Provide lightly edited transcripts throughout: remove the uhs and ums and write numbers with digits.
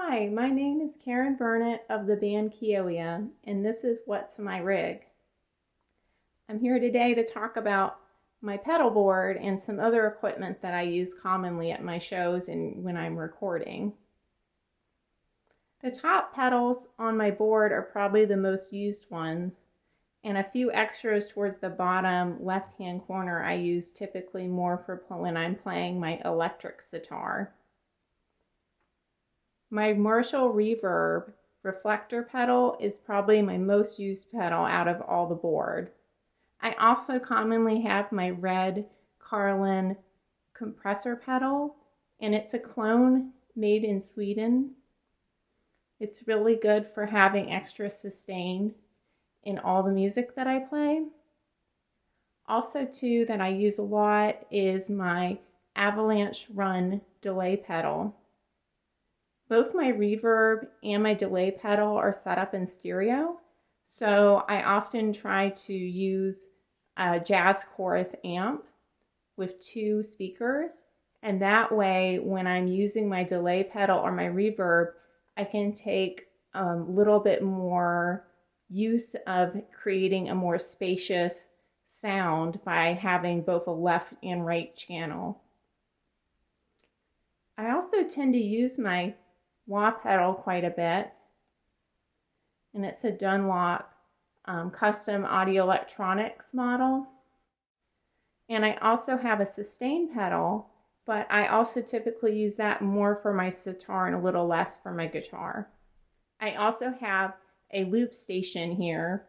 Hi, my name is Karen Burnet of the band Kioea, and this is What's My Rig. I'm here today to talk about my pedal board and some other equipment that I use commonly at my shows and when I'm recording. The top pedals on my board are probably the most used ones, and a few extras towards the bottom left-hand corner I use typically more for when I'm playing my electric sitar. My Marshall Reverb reflector pedal is probably my most used pedal out of all the board. I also commonly have my red Carand compressor pedal, and it's a clone made in Sweden. It's really good for having extra sustain in all the music that I play. Also too, that I use a lot is my Avalanche Run delay pedal. Both my reverb and my delay pedal are set up in stereo, so I often try to use a jazz chorus amp with 2 speakers, and that way when I'm using my delay pedal or my reverb, I can take a little bit more use of creating a more spacious sound by having both a left and right channel. I also tend to use my wah pedal quite a bit, and it's a Dunlop custom audio electronics model. And I also have a sustain pedal, but I also typically use that more for my sitar and a little less for my guitar. I also have a loop station here,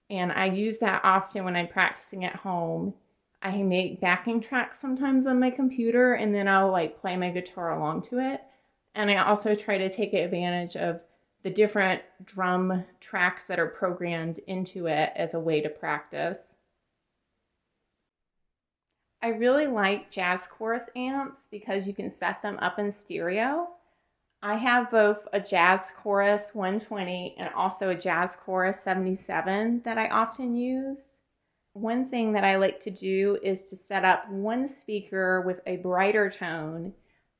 and I use that often when I'm practicing at home. I make backing tracks sometimes on my computer, and then I'll play my guitar along to it. And I also try to take advantage of the different drum tracks that are programmed into it as a way to practice. I really like jazz chorus amps because you can set them up in stereo. I have both a jazz chorus 120 and also a jazz chorus 77 that I often use. One thing that I like to do is to set up one speaker with a brighter tone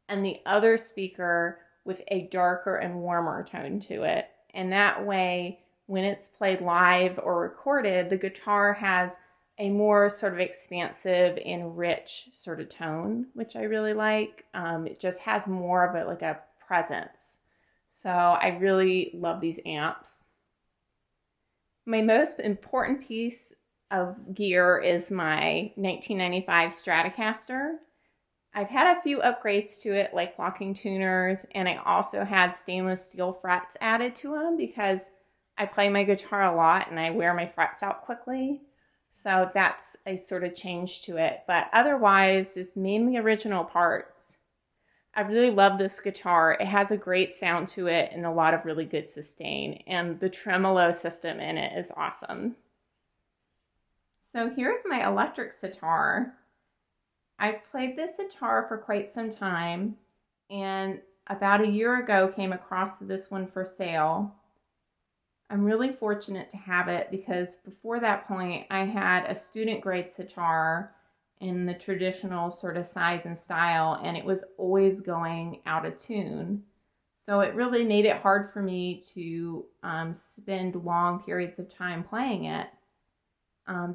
and the other speaker with a darker and warmer tone to it. And that way, when it's played live or recorded, the guitar has a more sort of expansive and rich sort of tone, which I really like. It just has more of a presence. So I really love these amps. My most important piece of gear is my 1995 Stratocaster. I've had a few upgrades to it, like locking tuners, and I also had stainless steel frets added to them because I play my guitar a lot and I wear my frets out quickly. So that's a sort of change to it. But otherwise, it's mainly original parts. I really love this guitar. It has a great sound to it and a lot of really good sustain. And the tremolo system in it is awesome. So here's my electric sitar. I've played this sitar for quite some time, and about a year ago came across this one for sale. I'm really fortunate to have it because before that point I had a student grade sitar in the traditional sort of size and style, and it was always going out of tune. So it really made it hard for me to spend long periods of time playing it.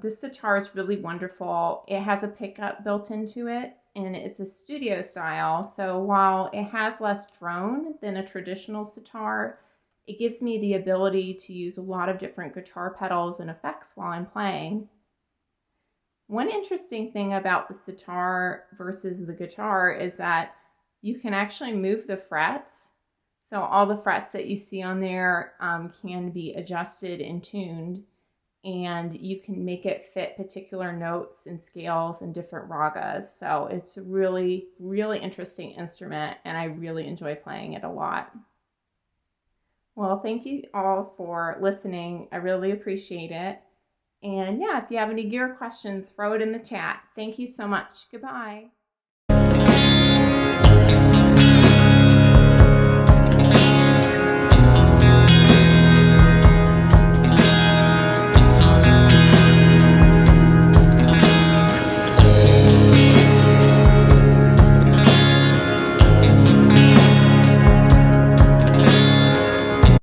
This sitar is really wonderful. It has a pickup built into it, and it's a studio style. So while it has less drone than a traditional sitar, it gives me the ability to use a lot of different guitar pedals and effects while I'm playing. One interesting thing about the sitar versus the guitar is that you can actually move the frets. So all the frets that you see on there can be adjusted and tuned, and you can make it fit particular notes and scales and different ragas. So it's a really, really interesting instrument, and I really enjoy playing it a lot. Well, thank you all for listening. I really appreciate it. And yeah, if you have any gear questions, throw it in the chat. Thank you so much. Goodbye.